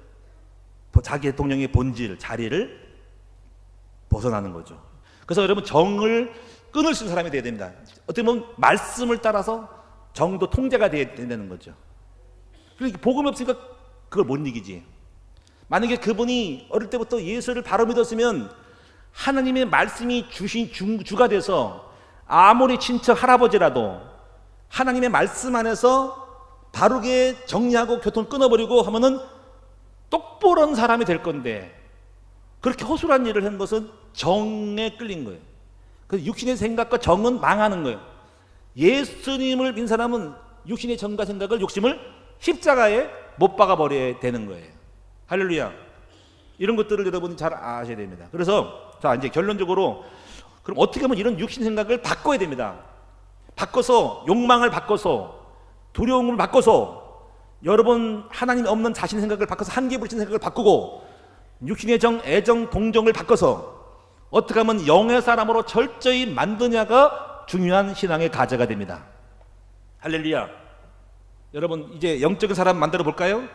자기 대통령의 본질, 자리를 벗어나는 거죠. 그래서 여러분 정을 끊을 수 있는 사람이 되어야 됩니다. 어떻게 보면 말씀을 따라서 정도 통제가 되어야 된다는 거죠. 그러니까 복음이 없으니까 그걸 못 이기지. 만약에 그분이 어릴 때부터 예수를 바로 믿었으면 하나님의 말씀이 주신 주가 돼서 아무리 친척 할아버지라도 하나님의 말씀 안에서 바르게 정리하고 교통을 끊어버리고 하면은 똑보른 사람이 될 건데 그렇게 허술한 일을 한 것은 정에 끌린 거예요. 그래서 육신의 생각과 정은 망하는 거예요. 예수님을 믿는 사람은 육신의 정과 생각을 욕심을 십자가에 못 박아 버려야 되는 거예요. 할렐루야. 이런 것들을 여러분이 잘 아셔야 됩니다. 그래서 자 이제 결론적으로 그럼 어떻게 하면 이런 육신 생각을 바꿔야 됩니다. 바꿔서 욕망을 바꿔서 두려움을 바꿔서 여러분 하나님 없는 자신의 생각을 바꿔서 한계 부딪힌 생각을 바꾸고 육신의 정, 애정, 동정을 바꿔서 어떻게 하면 영의 사람으로 철저히 만드냐가 중요한 신앙의 과제가 됩니다. 할렐루야. 여러분 이제 영적인 사람 만들어 볼까요?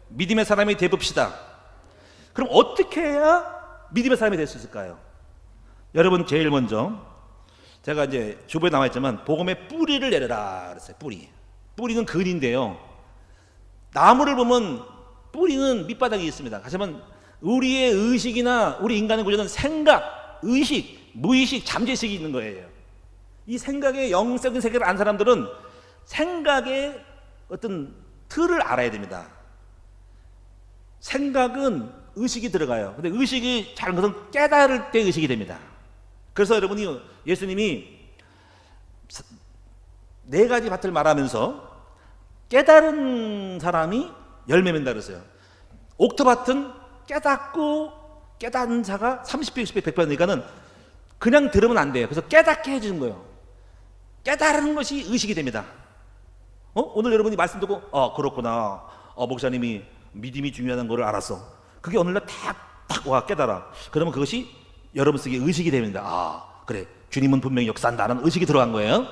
믿음의 사람이 되봅시다. 그럼 어떻게 해야 믿음의 사람이 될 수 있을까요? 여러분 제일 먼저 제가 이제 주부에 나와 있지만 복음의 뿌리를 내려라 그랬어요. 뿌리는 근인데요. 나무를 보면 뿌리는 밑바닥이 있습니다. 하지만 우리의 의식이나 우리 인간의 구조는 생각, 의식, 무의식, 잠재의식이 있는 거예요. 이 생각의 영적인 세계를 안 사람들은 생각의 어떤 틀을 알아야 됩니다. 생각은 의식이 들어가요. 근데 의식이 잘한 것은 깨달을 때 의식이 됩니다. 그래서 여러분이 예수님이 네 가지 밭을 말하면서 깨달은 사람이 열매 맺는다 그랬어요. 옥토밭은 깨닫고 깨닫는 자가 30배, 60배, 100배니까는 그냥 들으면 안 돼요. 그래서 깨닫게 해주는 거예요. 깨달은 것이 의식이 됩니다. 오늘 여러분이 말씀 듣고 그렇구나. 목사님이 믿음이 중요하다는 걸 알았어. 그게 오늘날 탁 와 깨달아. 그러면 그것이 여러분 속에 의식이 됩니다. 그래 주님은 분명히 역사한다는 의식이 들어간 거예요.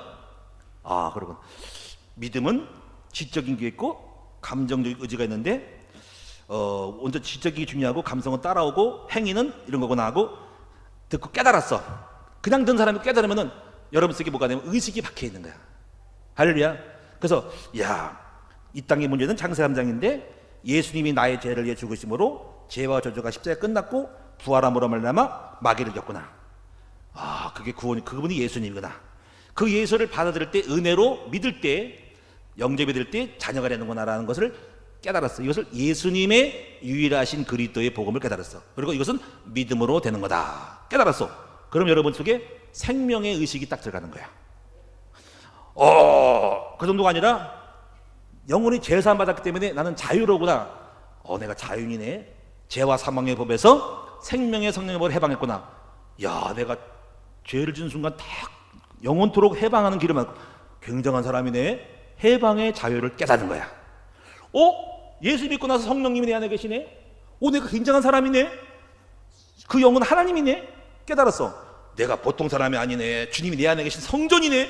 그러고 믿음은 지적인 게 있고 감정적 의지가 있는데 먼저 지적이 중요하고 감성은 따라오고 행위는 이런 거구나 하고 듣고 깨달았어. 그냥 듣는 사람이 깨달으면은 여러분 속에 뭐가 되면 의식이 박혀 있는 거야. 할렐루야. 그래서 이 땅의 문제는 창세 3장인데 예수님이 나의 죄를 위해 죽으심으로 죄와 저주가 십자가에 끝났고 부활함으로 말미암아 마귀를 겪구나. 그게 구원이 그분이 예수님이구나. 그 예수를 받아들일 때 은혜로 믿을 때 영접이 될 때 자녀가 되는구나라는 것을 깨달았어. 이것을 예수님의 유일하신 그리스도의 복음을 깨달았어. 그리고 이것은 믿음으로 되는 거다. 깨달았어. 그럼 여러분 속에 생명의 의식이 딱 들어가는 거야. 그 정도가 아니라 영혼이 죄사함 받았기 때문에 나는 자유로구나. 내가 자유인이네. 죄와 사망의 법에서 생명의 성령의 법을 해방했구나. 내가 죄를 지은 순간 딱 영원토록 해방하는 길을 만들고 굉장한 사람이네. 해방의 자유를 깨닫는 거야. 예수 믿고 나서 성령님이 내 안에 계시네. 내가 굉장한 사람이네. 그 영은 하나님이네. 깨달았어. 내가 보통 사람이 아니네. 주님이 내 안에 계신 성전이네.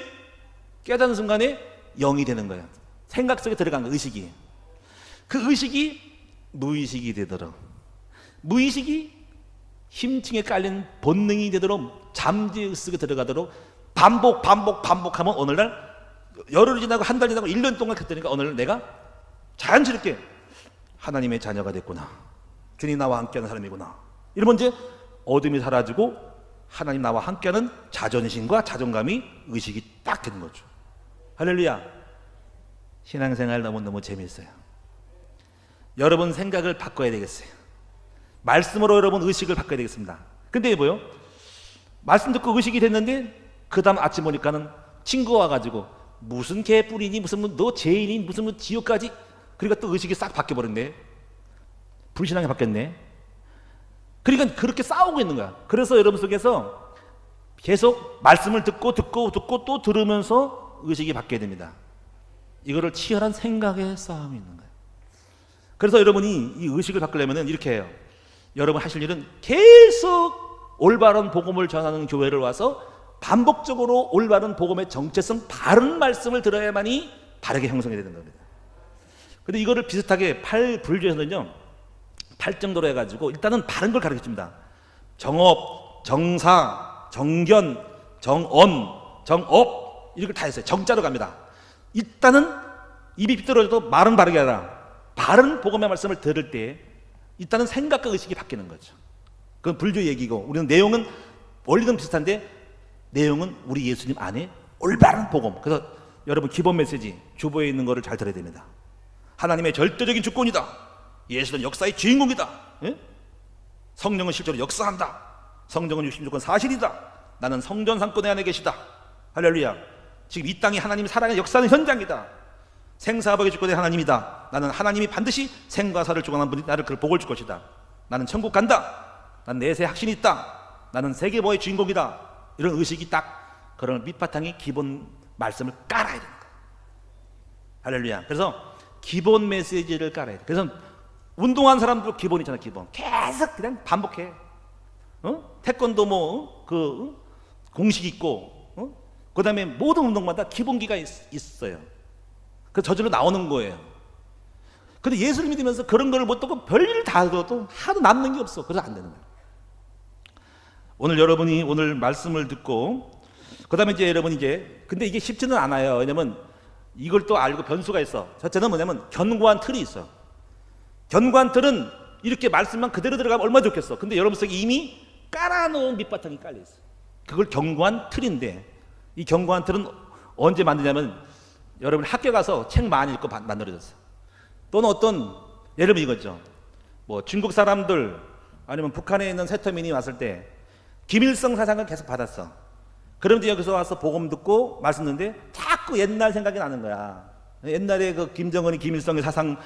깨닫는 순간에 영이 되는 거야. 생각 속에 들어간 거, 의식이. 그 의식이 무의식이 되도록, 무의식이 힘층에 깔린 본능이 되도록, 잠재 속에 들어가도록 반복하면 오늘날 열흘 지나고 한 달 지나고 1년 동안 했더니까 오늘 내가 자연스럽게 하나님의 자녀가 됐구나. 주님 나와 함께하는 사람이구나. 이러면 이제 어둠이 사라지고 하나님 나와 함께하는 자존심과 자존감이 의식이 딱 되는 거죠. 할렐루야. 신앙생활 너무너무 재미있어요. 여러분 생각을 바꿔야 되겠어요. 말씀으로 여러분 의식을 바꿔야 되겠습니다. 근데 뭐요? 말씀 듣고 의식이 됐는데 그 다음 아침 보니까는 친구가 와가지고 무슨 개뿔이니 무슨 너 죄인이 무슨 지옥까지. 그러니까 또 의식이 싹 바뀌어버렸네. 불신앙이 바뀌었네. 그러니까 그렇게 싸우고 있는 거야. 그래서 여러분 속에서 계속 말씀을 듣고 또 들으면서 의식이 바뀌어야 됩니다. 이거를 치열한 생각의 싸움이 있는 거예요. 그래서 여러분이 이 의식을 바꾸려면 이렇게 해요. 여러분 하실 일은 계속 올바른 복음을 전하는 교회를 와서 반복적으로 올바른 복음의 정체성, 바른 말씀을 들어야만이 바르게 형성이 되는 겁니다. 근데 이거를 비슷하게 불교에서는요, 8정도로 해가지고 일단은 바른 걸 가르쳐줍니다. 정업, 정사, 정견, 정언, 정업 이걸 다 했어요. 정자로 갑니다. 일단은 입이 삐뚤어져도 말은 바르게 하라. 바른 복음의 말씀을 들을 때 일단은 생각과 의식이 바뀌는 거죠. 그건 불교 얘기고 우리는 내용은 원리는 비슷한데 내용은 우리 예수님 안에 올바른 복음. 그래서 여러분 기본 메시지 주보에 있는 거를 잘 들어야 됩니다. 하나님의 절대적인 주권이다. 예수는 역사의 주인공이다. 예? 성령은 실제로 역사한다. 성령은 육신 주권 사실이다. 나는 성전 상권 안에 계시다. 할렐루야. 지금 이 땅이 하나님의 사랑의 역사하는 현장이다. 생사복의 주권의 하나님이다. 나는 하나님이 반드시 생과 사를 주관하는 분이 나를 그 복을 줄 것이다. 나는 천국 간다. 난 내세 확신이 있다. 나는 세계보의 주인공이다. 이런 의식이 딱 그런 밑바탕이 기본 말씀을 깔아야 되는 거예요. 할렐루야. 그래서 기본 메시지를 깔아야 돼. 그래서 운동한 사람도 기본 있잖아. 기본 계속 그냥 반복해. 태권도 그 공식 있고, 그 다음에 모든 운동마다 기본기가 있어요. 그래서 저절로 나오는 거예요. 근데 예수를 믿으면서 그런 거를 못 듣고 별일 다 들어도 하도 남는 게 없어. 그래서 안 되는 거예요. 오늘 여러분이 오늘 말씀을 듣고, 그 다음에 이제 여러분이 근데 이게 쉽지는 않아요. 왜냐면 이걸 또 알고 변수가 있어. 첫째는 뭐냐면 견고한 틀이 있어. 견고한 틀은 이렇게 말씀만 그대로 들어가면 얼마나 좋겠어. 근데 여러분 속에 이미 깔아놓은 밑바탕이 깔려있어. 그걸 견고한 틀인데, 이 견고한 틀은 언제 만드냐면 여러분 학교 가서 책 많이 읽고 만들어졌어. 또는 어떤 예를 들면 이거죠. 뭐 중국 사람들 아니면 북한에 있는 세터민이 왔을 때 김일성 사상을 계속 받았어. 그런데 여기서 와서 복음 듣고 말씀 듣는데 자꾸 옛날 생각이 나는 거야. 옛날에 그 김정은이 김일성의 사상,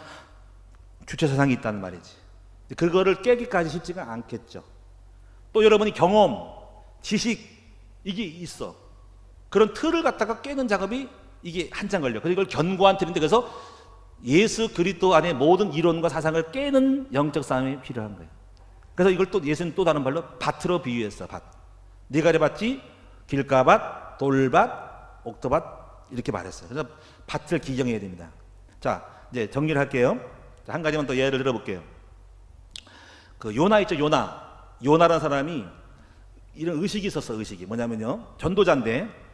주체 사상이 있다는 말이지. 그거를 깨기까지 쉽지가 않겠죠. 또 여러분이 경험, 지식 이게 있어. 그런 틀을 갖다가 깨는 작업이 이게 한참 걸려. 그리고 이걸 견고한 틀인데, 그래서 예수 그리스도 안에 모든 이론과 사상을 깨는 영적 싸움이 필요한 거예요. 그래서 이걸 또 예수는 또 다른 말로 밭으로 비유했어. 밭. 네 가지 밭이 길가밭, 돌밭, 옥토밭 이렇게 말했어요. 그래서 밭을 기경해야 됩니다. 자, 이제 정리를 할게요. 한 가지만 더 예를 들어볼게요. 그 요나 있죠, 요나. 요나라는 사람이 이런 의식이 있었어. 의식이 뭐냐면요, 전도자인데,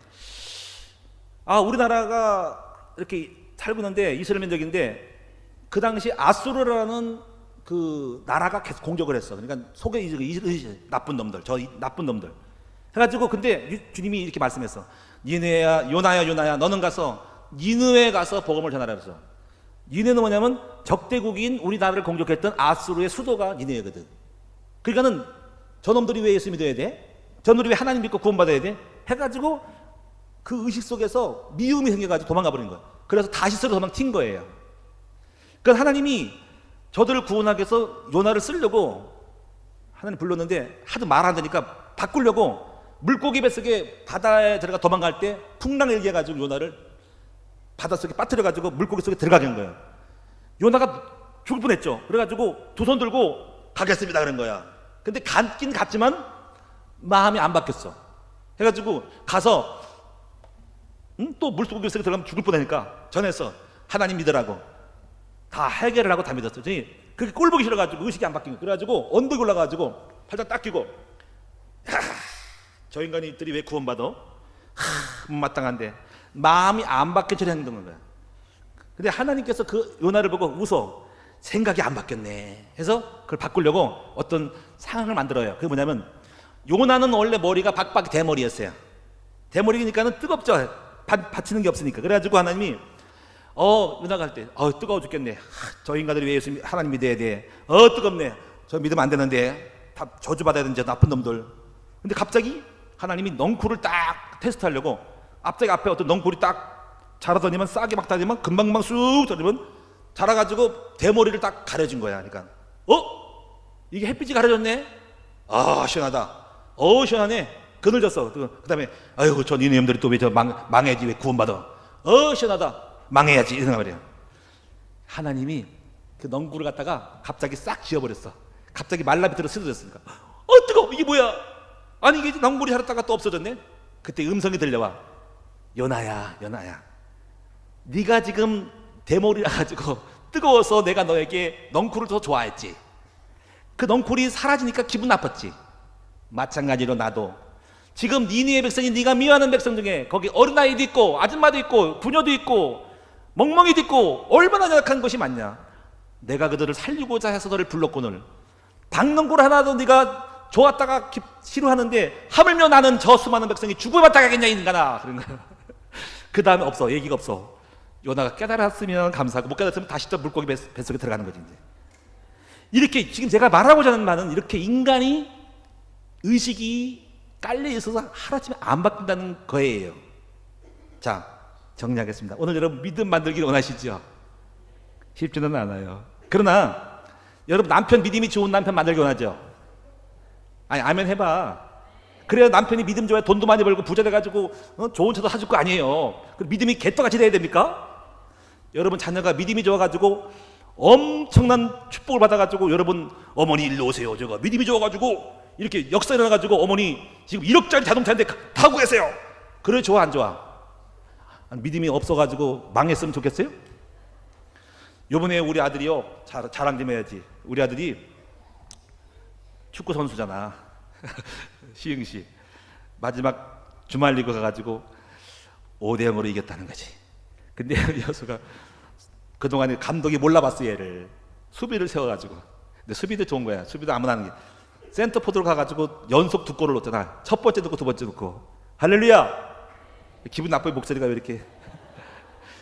우리나라가 이렇게 살고 있는데 이스라엘 민족인데, 그 당시 아수르라는 그 나라가 계속 공격을 했어. 그러니까 속에 나쁜 놈들, 저 나쁜 놈들 해가지고, 근데 주님이 이렇게 말씀했어. 니느웨야, 요나야, 너는 가서 니느웨에 가서 복음을 전하라 그랬어. 니느웨는 뭐냐면 적대국인 우리나라를 공격했던 아수르의 수도가 니느웨거든. 그러니까는 저놈들이 왜 예수 믿어야 돼? 저놈들이 왜 하나님 믿고 구원받아야 돼? 해가지고 그 의식 속에서 미움이 생겨가지고 도망가 버린 거야. 그래서 다시스로 도망친 거예요. 그러니까 하나님이 저들을 구원하기 위해서 요나를 쓰려고 하나님 불렀는데 하도 말 안 되니까 바꾸려고 물고기 뱃속에 바다에 들어가 도망갈 때 풍랑을 일으켜가지고 요나를 바닷속에 빠뜨려가지고 물고기 속에 들어가게 한 거예요. 요나가 죽을 뻔했죠. 그래가지고 두 손 들고 가겠습니다 그런 거야. 근데 갔긴 갔지만 마음이 안 바뀌었어. 해가지고 가서 또 물고기 속에 들어가면 죽을 뻔하니까 전해서 하나님 믿으라고 다 해결을 하고 다 믿었어. 그렇게 꼴 보기 싫어가지고 의식이 안 바뀐 거야. 그래가지고 언덕에 올라가가지고 팔짱 딱 끼고, 저 인간들이 왜 구원받아? 못마땅한데 마음이 안 바뀐 채로 행동한 거야. 근데 하나님께서 그 요나를 보고 웃어. 생각이 안 바뀌었네 해서 그걸 바꾸려고 어떤 상황을 만들어요. 그게 뭐냐면, 요나는 원래 머리가 박박 대머리였어요. 대머리니까는 뜨겁죠. 받치는 게 없으니까. 그래가지고 하나님이 요나가 할 때 뜨거워 죽겠네. 저 인간들이 왜 예수 하나님 믿어야 돼? 뜨겁네. 저 믿으면 안 되는데 다 저주받아야 되는 저 나쁜 놈들. 근데 갑자기 하나님이 넝쿨을 딱 테스트하려고 앞에 어떤 넝쿨이 딱 자라더니만 싹이 막 다니면 금방 쑥 자르면 자라가지고 대머리를 딱 가려진 거야. 그러니까 이게 햇빛이 가려졌네. 시원하다. 시원하네. 그늘졌어. 그 다음에 아이고 저 니네 놈들이 또 왜 저 망해야지 왜 구원받아. 시원하다. 망해야지 이런 말이에요. 하나님이 그 넝쿨을 갖다가 갑자기 싹 지워버렸어. 갑자기 말라비트로 쓰러졌으니까. 뜨거워. 이게 뭐야? 아니 이게 넝쿨이 자랐다가 또 없어졌네. 그때 음성이 들려와. 요나야, 네가 지금 대머리라 가지고 뜨거워서 내가 너에게 넝쿨을 더 좋아했지. 그 넝쿨이 사라지니까 기분 나빴지. 마찬가지로 나도 지금 니느웨 백성이 네가 미워하는 백성 중에 거기 어린아이도 있고 아줌마도 있고 부녀도 있고 멍멍이도 있고 얼마나 연약한 것이 많냐. 내가 그들을 살리고자 해서 너를 불렀거늘 박넝쿨 하나도 네가 좋았다가 싫어하는데 하물며 나는 저 수많은 백성이 죽어봤다 가겠냐 인간아. 그런 거야. 그 다음에 없어. 얘기가 없어. 요나가 깨달았으면 감사하고 못 깨달았으면 다시 또 물고기 뱃속에 들어가는 거지. 이제. 이렇게 지금 제가 말하고자 하는 말은 이렇게 인간이 의식이 깔려 있어서 하루아침에 안 바뀐다는 거예요. 자, 정리하겠습니다. 오늘 여러분 믿음 만들기를 원하시죠? 쉽지는 않아요. 그러나 여러분 남편 믿음이 좋은 남편 만들기 원하죠? 아니 아멘 해봐. 그래야 남편이 믿음 좋아야 돈도 많이 벌고 부자 돼가지고 좋은 차도 사줄 거 아니에요. 믿음이 개떡같이 돼야 됩니까? 여러분 자녀가 믿음이 좋아가지고 엄청난 축복을 받아가지고 여러분 어머니 일로 오세요. 제가 믿음이 좋아가지고 이렇게 역사 일어나가지고 어머니 지금 1억짜리 자동차인데 타고 계세요. 그래 좋아 안 좋아? 믿음이 없어가지고 망했으면 좋겠어요? 요번에 우리 아들이요 자랑 좀 해야지. 우리 아들이 축구 선수잖아. 시흥시 마지막 주말리그 가가지고 5대0으로 이겼다는 거지. 근데 우리 여수가 그동안에 감독이 몰라봤어. 얘를 수비를 세워가지고. 근데 수비도 좋은 거야. 수비도 아무나 하는 게 센터포드로 가가지고 연속 2골을 넣었잖아. 첫 번째 넣고 두 번째 넣고. 할렐루야. 기분 나쁘게 목소리가 왜 이렇게.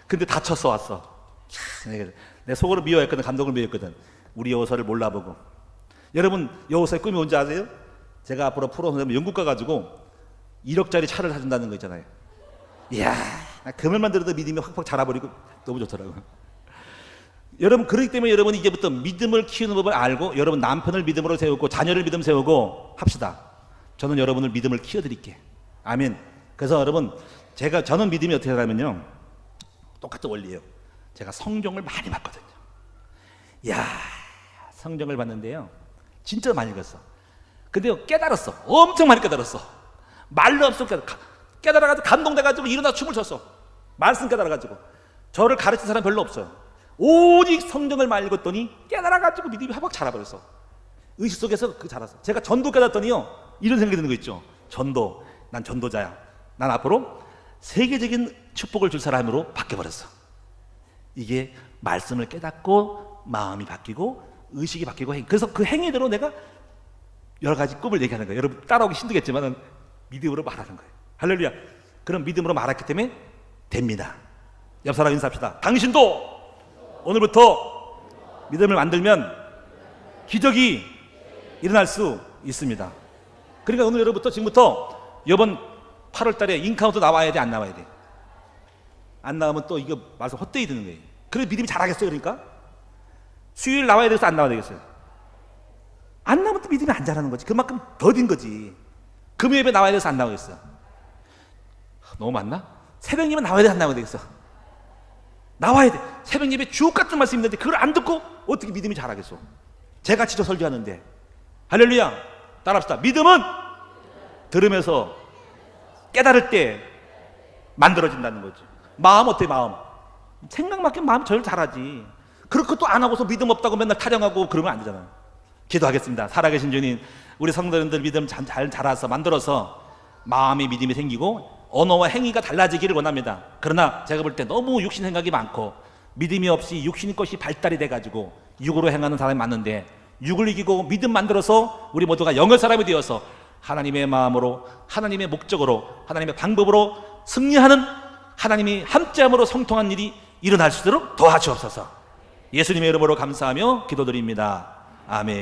근데 다쳤어 왔어. 내 속으로 미워했거든. 감독을 미워했거든. 우리 여호사를 몰라보고. 여러분 여호사의 꿈이 뭔지 아세요? 제가 앞으로 프로 선생님 영국 가가지고 1억짜리 차를 사준다는 거 있잖아요. 이야, 그 말만 들어도 믿음이 확확 자라버리고 너무 좋더라고요. 여러분 그렇기 때문에 여러분이 이제부터 믿음을 키우는 법을 알고 여러분 남편을 믿음으로 세우고 자녀를 믿음 세우고 합시다. 저는 여러분을 믿음을 키워드릴게. 아멘. 그래서 여러분 저는 믿음이 어떻게 하냐면요, 똑같은 원리예요. 제가 성경을 많이 봤거든요. 이야, 성경을 봤는데요 진짜 많이 읽었어. 근데 깨달았어. 엄청 많이 깨달았어. 말로 없어. 깨달아가지고 감동돼가지고 일어나 춤을 췄어. 말씀 깨달아가지고. 저를 가르친 사람 별로 없어요. 오직 성경을 많이 읽었더니 깨달아가지고 믿음이 확 자라버렸어. 의식 속에서 그 자랐어. 제가 전도 깨달았더니요 이런 생각이 드는 거 있죠. 전도, 난 전도자야. 난 앞으로 세계적인 축복을 줄 사람으로 바뀌어버렸어. 이게 말씀을 깨닫고 마음이 바뀌고 의식이 바뀌고 그래서 그 행위대로 내가 여러 가지 꿈을 얘기하는 거예요. 여러분 따라오기 힘들겠지만 믿음으로 말하는 거예요. 할렐루야. 그럼 믿음으로 말했기 때문에 됩니다. 옆 사람 인사합시다. 당신도 오늘부터 믿음을 만들면 기적이 일어날 수 있습니다. 그러니까 오늘 여러분부터 지금부터 이번 8월 달에 인카운트 나와야 돼, 안 나와야 돼? 안 나오면 또 이거 말씀 헛되이 드는 거예요. 그래서 믿음이 잘하겠어요? 그러니까 수요일 나와야 되겠어, 안 나와야 되겠어요? 안 나오면 또 믿음이 안 자라는 거지. 그만큼 더딘 거지. 금요일에 나와야 돼서 안 나오겠어? 너무 많나? 새벽 예배 나와야 돼, 안 나와야 되겠어? 나와야 돼. 새벽 예배 주옥 같은 말씀이 있는데 그걸 안 듣고 어떻게 믿음이 자라겠어? 제가 직접 설교하는데. 할렐루야. 따라합시다. 믿음은 들으면서 깨달을 때 만들어진다는 거죠. 마음 어때? 마음 생각 맡기면 마음 제일 잘하지. 그렇게 또 안 하고서 믿음 없다고 맨날 타령하고 그러면 안 되잖아요. 기도하겠습니다. 살아계신 주님, 우리 성도님들 믿음 잘 자라서 만들어서 마음의 믿음이 생기고 언어와 행위가 달라지기를 원합니다. 그러나 제가 볼 때 너무 육신 생각이 많고 믿음이 없이 육신의 것이 발달이 돼가지고 육으로 행하는 사람이 많은데, 육을 이기고 믿음 만들어서 우리 모두가 영의 사람이 되어서 하나님의 마음으로, 하나님의 목적으로, 하나님의 방법으로 승리하는, 하나님이 함께함으로 성통한 일이 일어날 수 있도록 도와주옵소서. 예수님의 이름으로 감사하며 기도드립니다. 아멘.